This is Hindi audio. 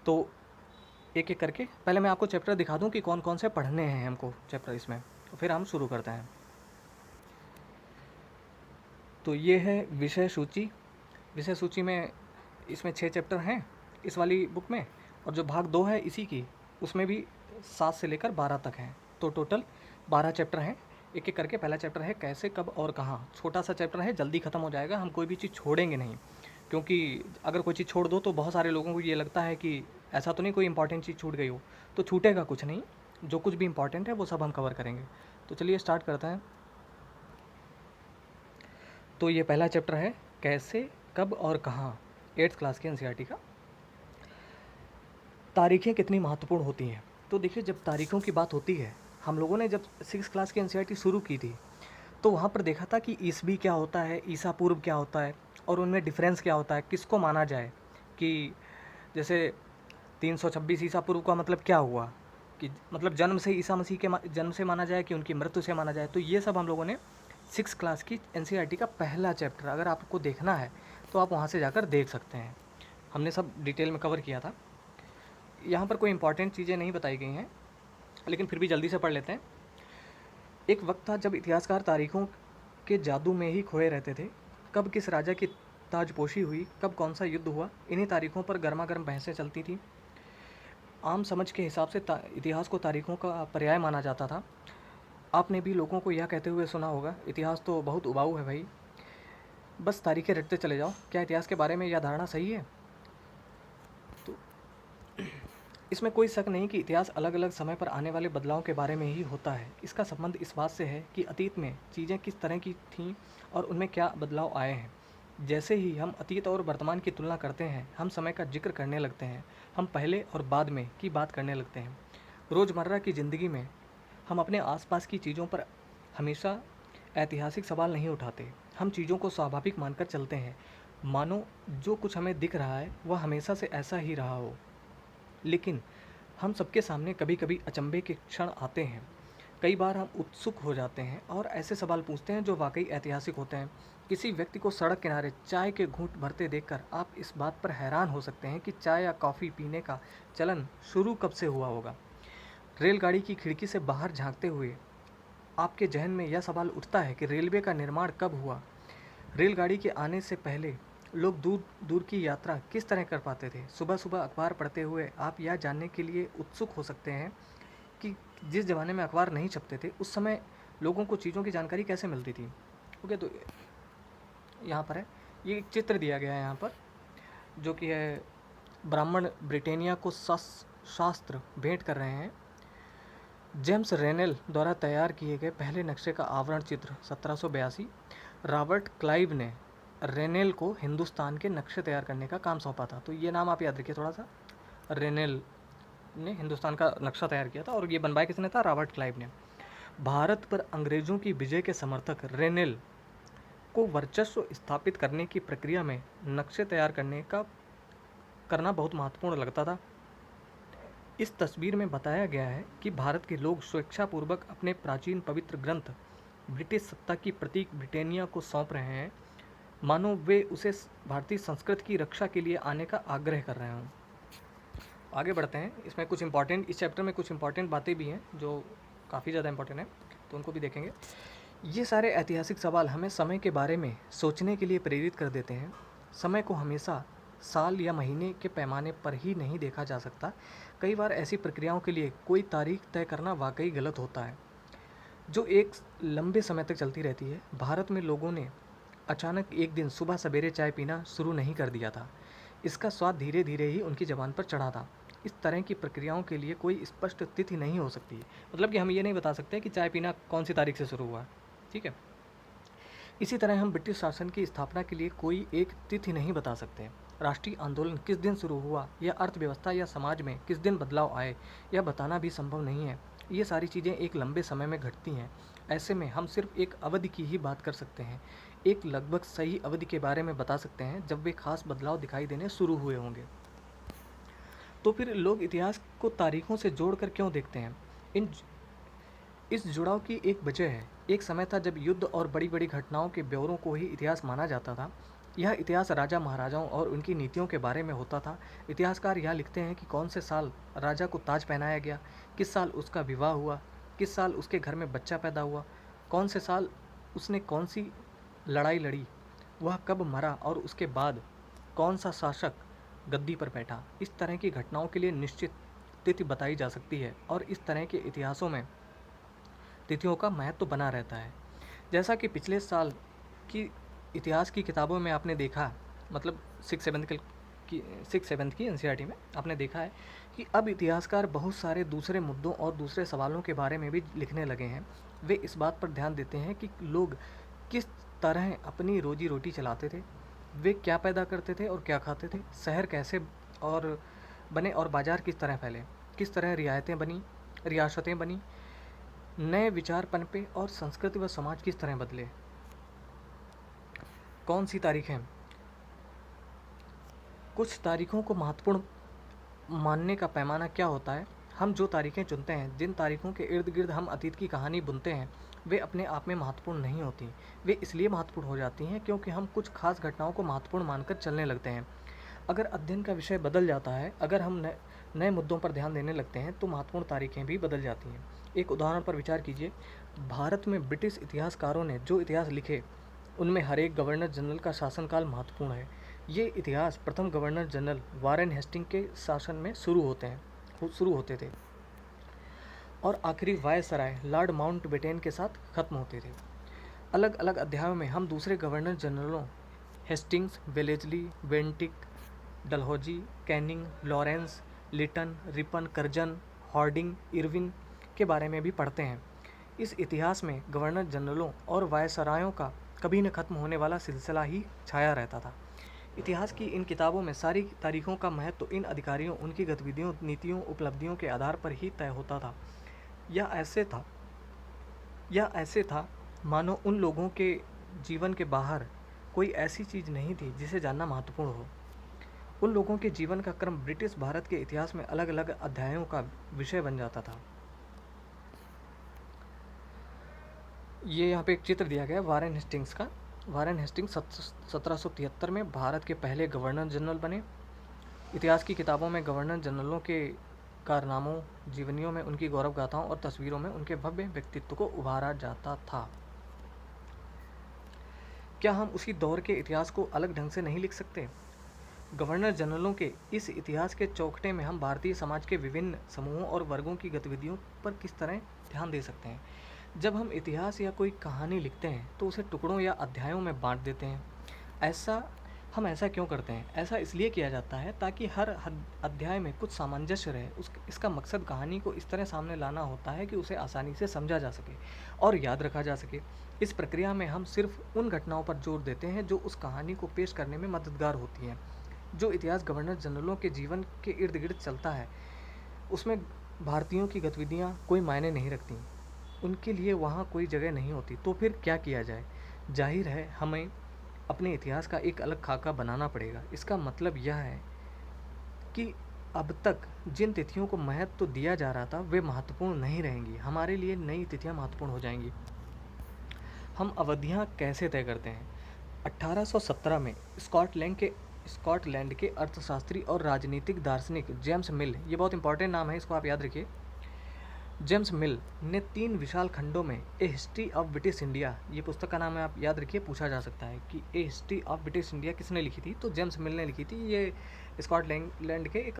तो एक एक करके पहले मैं आपको चैप्टर दिखा दूं कि कौन कौन से पढ़ने हैं हमको चैप्टर इसमें, तो फिर हम शुरू करते हैं। तो ये है विषय सूची। विषय सूची में इसमें 6 चैप्टर हैं इस वाली बुक में, और जो भाग 2 है इसी की, उसमें भी 7 से लेकर 12 तक हैं। तो टोटल 12 चैप्टर हैं। एक एक करके पहला चैप्टर है कैसे, कब और कहाँ। छोटा सा चैप्टर है, जल्दी ख़त्म हो जाएगा, हम कोई भी चीज़ छोड़ेंगे नहीं, क्योंकि अगर कोई चीज़ छोड़ दो तो बहुत सारे लोगों को ये लगता है कि ऐसा तो नहीं कोई इंपॉर्टेंट चीज़ छूट गई हो, तो छूटेगा कुछ नहीं। जो कुछ भी इंपॉर्टेंट है वो सब हम कवर करेंगे। तो चलिए स्टार्ट करते हैं। तो ये पहला चैप्टर है कैसे, कब और कहाँ, 8th क्लास के एनसीईआरटी का। तारीखें कितनी महत्वपूर्ण होती हैं। तो देखिए, जब तारीखों की बात होती है, हम लोगों ने जब 6th क्लास की एनसीईआरटी शुरू की थी तो वहाँ पर देखा था कि ईसवी क्या होता है, ईसा पूर्व क्या होता है, और उनमें डिफरेंस क्या होता है, किसको माना जाए। कि जैसे 326 ईसा पूर्व का मतलब क्या हुआ, कि मतलब जन्म से ईसा मसीह के जन्म से माना जाए कि उनकी मृत्यु से माना जाए। तो ये सब हम लोगों ने 6th क्लास की एनसीईआरटी का पहला चैप्टर, अगर आपको देखना है तो आप वहाँ से जाकर देख सकते हैं, हमने सब डिटेल में कवर किया था। यहाँ पर कोई इंपॉर्टेंट चीज़ें नहीं बताई गई हैं, लेकिन फिर भी जल्दी से पढ़ लेते हैं। एक वक्त था जब इतिहासकार तारीखों के जादू में ही खोए रहते थे। कब किस राजा की ताजपोशी हुई, कब कौन सा युद्ध हुआ, इन्हीं तारीखों पर गर्मा गर्म बहसें चलती थीं। आम समझ के हिसाब से इतिहास को तारीखों का पर्याय माना जाता था। आपने भी लोगों को यह कहते हुए सुना होगा, इतिहास तो बहुत उबाऊ है भाई, बस तारीखें रटते चले जाओ। क्या इतिहास के बारे में यह धारणा सही है? तो इसमें कोई शक नहीं कि इतिहास अलग अलग समय पर आने वाले बदलाव के बारे में ही होता है। इसका संबंध इस बात से है कि अतीत में चीज़ें किस तरह की थीं और उनमें क्या बदलाव आए हैं। जैसे ही हम अतीत और वर्तमान की तुलना करते हैं, हम समय का जिक्र करने लगते हैं, हम पहले और बाद में की बात करने लगते हैं। रोज़मर्रा की ज़िंदगी में हम अपने आसपास की चीज़ों पर हमेशा ऐतिहासिक सवाल नहीं उठाते। हम चीज़ों को स्वाभाविक मानकर चलते हैं, मानो जो कुछ हमें दिख रहा है वह हमेशा से ऐसा ही रहा हो। लेकिन हम सबके सामने कभी कभी अचंभे के क्षण आते हैं। कई बार हम उत्सुक हो जाते हैं और ऐसे सवाल पूछते हैं जो वाकई ऐतिहासिक होते हैं। किसी व्यक्ति को सड़क किनारे चाय के घूंट भरते देखकर आप इस बात पर हैरान हो सकते हैं कि चाय या कॉफ़ी पीने का चलन शुरू कब से हुआ होगा। रेलगाड़ी की खिड़की से बाहर झांकते हुए आपके जहन में यह सवाल उठता है कि रेलवे का निर्माण कब हुआ। रेलगाड़ी के आने से पहले लोग दूर दूर की यात्रा किस तरह कर पाते थे। सुबह सुबह अखबार पढ़ते हुए आप यह जानने के लिए उत्सुक हो सकते हैं कि जिस ज़माने में अखबार नहीं छपते थे, उस समय लोगों को चीज़ों की जानकारी कैसे मिलती थी। ओके, तो यहाँ पर है, ये एक चित्र दिया गया है यहाँ पर, जो कि है ब्राह्मण ब्रिटेनिया को शास्त्र भेंट कर रहे हैं। जेम्स रेनेल द्वारा तैयार किए गए पहले नक्शे का आवरण चित्र 1782। रॉबर्ट क्लाइव ने रेनेल को हिंदुस्तान के नक्शे तैयार करने का काम सौंपा था। तो ये नाम आप याद रखिए थोड़ा सा, रेनेल ने हिंदुस्तान का नक्शा तैयार किया था, और ये बनवाया किसने था? रॉबर्ट क्लाइव ने। भारत पर अंग्रेज़ों की विजय के समर्थक रेनेल को वर्चस्व स्थापित करने की प्रक्रिया में नक्शे तैयार करना बहुत महत्वपूर्ण लगता था। इस तस्वीर में बताया गया है कि भारत के लोग स्वेच्छापूर्वक अपने प्राचीन पवित्र ग्रंथ ब्रिटिश सत्ता की प्रतीक ब्रिटेनिया को सौंप रहे हैं, मानो वे उसे भारतीय संस्कृति की रक्षा के लिए आने का आग्रह कर रहे हों। आगे बढ़ते हैं। इसमें कुछ इंपॉर्टेंट, इस चैप्टर में कुछ इंपॉर्टेंट बातें भी हैं जो काफ़ी ज़्यादा इंपॉर्टेंट हैं, तो उनको भी देखेंगे। ये सारे ऐतिहासिक सवाल हमें समय के बारे में सोचने के लिए प्रेरित कर देते हैं। समय को हमेशा साल या महीने के पैमाने पर ही नहीं देखा जा सकता। कई बार ऐसी प्रक्रियाओं के लिए कोई तारीख तय करना वाकई गलत होता है, जो एक लंबे समय तक चलती रहती है। भारत में लोगों ने अचानक एक दिन सुबह सवेरे चाय पीना शुरू नहीं कर दिया था। इसका स्वाद धीरे धीरे ही उनकी ज़बान पर चढ़ा था। इस तरह की प्रक्रियाओं के लिए कोई स्पष्ट तिथि नहीं हो सकती। मतलब कि हम ये नहीं बता सकते कि चाय पीना कौन सी तारीख से शुरू हुआ, ठीक है। इसी तरह हम ब्रिटिश शासन की स्थापना के लिए कोई एक तिथि नहीं बता सकते। राष्ट्रीय आंदोलन किस दिन शुरू हुआ या अर्थव्यवस्था या समाज में किस दिन बदलाव आए, यह बताना भी संभव नहीं है। ये सारी चीज़ें एक लंबे समय में घटती हैं। ऐसे में हम सिर्फ एक अवधि की ही बात कर सकते हैं, एक लगभग सही अवधि के बारे में बता सकते हैं जब वे खास बदलाव दिखाई देने शुरू हुए होंगे। तो फिर लोग इतिहास को तारीखों से जोड़कर क्यों देखते हैं? इस जुड़ाव की एक वजह है। एक समय था जब युद्ध और बड़ी बड़ी घटनाओं के ब्यौरों को ही इतिहास माना जाता था। यह इतिहास राजा महाराजाओं और उनकी नीतियों के बारे में होता था। इतिहासकार यह लिखते हैं कि कौन से साल राजा को ताज पहनाया गया, किस साल उसका विवाह हुआ, किस साल उसके घर में बच्चा पैदा हुआ, कौन से साल उसने कौन सी लड़ाई लड़ी, वह कब मरा और उसके बाद कौन सा शासक गद्दी पर बैठा। इस तरह की घटनाओं के लिए निश्चित तिथि बताई जा सकती है और इस तरह के इतिहासों में तिथियों का महत्व तो बना रहता है। जैसा कि पिछले साल की इतिहास की किताबों में आपने देखा, मतलब 6th 7th की एनसीईआरटी में आपने देखा है कि अब इतिहासकार बहुत सारे दूसरे मुद्दों और दूसरे सवालों के बारे में भी लिखने लगे हैं। वे इस बात पर ध्यान देते हैं कि लोग किस तरह अपनी रोजी रोटी चलाते थे, वे क्या पैदा करते थे और क्या खाते थे, शहर कैसे और बने और बाज़ार किस तरह फैले, किस तरह रियासतें बनी, नए विचार पनपे और संस्कृति व समाज किस तरह बदले। कौन सी तारीखें, कुछ तारीखों को महत्वपूर्ण मानने का पैमाना क्या होता है। हम जो तारीखें चुनते हैं, जिन तारीखों के इर्द गिर्द हम अतीत की कहानी बुनते हैं, वे अपने आप में महत्वपूर्ण नहीं होती। वे इसलिए महत्वपूर्ण हो जाती हैं क्योंकि हम कुछ खास घटनाओं को महत्वपूर्ण मानकर चलने लगते हैं। अगर अध्ययन का विषय बदल जाता है, अगर हम नए मुद्दों पर ध्यान देने लगते हैं, तो महत्वपूर्ण तारीखें भी बदल जाती हैं। एक उदाहरण पर विचार कीजिए। भारत में ब्रिटिश इतिहासकारों ने जो इतिहास लिखे, उनमें हर एक गवर्नर जनरल का शासनकाल महत्वपूर्ण है। ये इतिहास प्रथम गवर्नर जनरल वारेन हेस्टिंग के शासन में शुरू होते थे और आखिरी वायसराय लॉर्ड माउंटबेटन के साथ खत्म होते थे। अलग अलग अध्यायों में हम दूसरे गवर्नर जनरलों Hastings, Wellesley, Bentinck, Dalhousie, Canning, Lawrence, Lytton, Ripon, Curzon, Hardinge, Irwin के बारे में भी पढ़ते हैं। इस इतिहास में गवर्नर जनरलों और वायसरायों का कभी न खत्म होने वाला सिलसिला ही छाया रहता था। इतिहास की इन किताबों में सारी तारीखों का महत्व इन अधिकारियों, उनकी गतिविधियों, नीतियों, उपलब्धियों के आधार पर ही तय होता था। यह ऐसे था मानो उन लोगों के जीवन के बाहर कोई ऐसी चीज़ नहीं थी जिसे जानना महत्वपूर्ण हो। उन लोगों के जीवन का क्रम ब्रिटिश भारत के इतिहास में अलग अलग अध्यायों का विषय बन जाता था। ये यहाँ पे एक चित्र दिया गया है वारेन हेस्टिंग्स का। वारेन हेस्टिंग्स 1773 में भारत के पहले गवर्नर जनरल बने। इतिहास की किताबों में गवर्नर जनरलों के कारनामों, जीवनियों में उनकी गौरव गाथाओं और तस्वीरों में उनके भव्य व्यक्तित्व को उभारा जाता था। क्या हम उसी दौर के इतिहास को अलग ढंग से नहीं लिख सकते? गवर्नर जनरलों के इस इतिहास के चौखटे में हम भारतीय समाज के विभिन्न समूहों और वर्गों की गतिविधियों पर किस तरह ध्यान दे सकते हैं। जब हम इतिहास या कोई कहानी लिखते हैं तो उसे टुकड़ों या अध्यायों में बांट देते हैं। हम ऐसा क्यों करते हैं? ऐसा इसलिए किया जाता है ताकि हर अध्याय में कुछ सामंजस्य रहे। इसका मकसद कहानी को इस तरह सामने लाना होता है कि उसे आसानी से समझा जा सके और याद रखा जा सके। इस प्रक्रिया में हम सिर्फ उन घटनाओं पर जोर देते हैं जो उस कहानी को पेश करने में मददगार होती हैं। जो इतिहास गवर्नर जनरलों के जीवन के इर्द गिर्द चलता है, उसमें भारतीयों की गतिविधियाँ कोई मायने नहीं रखती, उनके लिए वहाँ कोई जगह नहीं होती। तो फिर क्या किया जाए? जाहिर है हमें अपने इतिहास का एक अलग खाका बनाना पड़ेगा। इसका मतलब यह है कि अब तक जिन तिथियों को महत्व तो दिया जा रहा था, वे महत्वपूर्ण नहीं रहेंगी। हमारे लिए नई तिथियाँ महत्वपूर्ण हो जाएंगी। हम अवधियाँ कैसे तय करते हैं? 1817 में स्कॉटलैंड के अर्थशास्त्री और राजनीतिक दार्शनिक जेम्स मिल, ये बहुत इंपॉर्टेंट नाम है, इसको आप याद रखिए। जेम्स मिल ने 3 विशाल खंडों में ए हिस्ट्री ऑफ ब्रिटिश इंडिया, ये पुस्तक का नाम है, आप याद रखिए, पूछा जा सकता है कि ए हिस्ट्री ऑफ ब्रिटिश इंडिया किसने लिखी थी, तो जेम्स मिल ने लिखी थी। ये स्कॉटलैंड के एक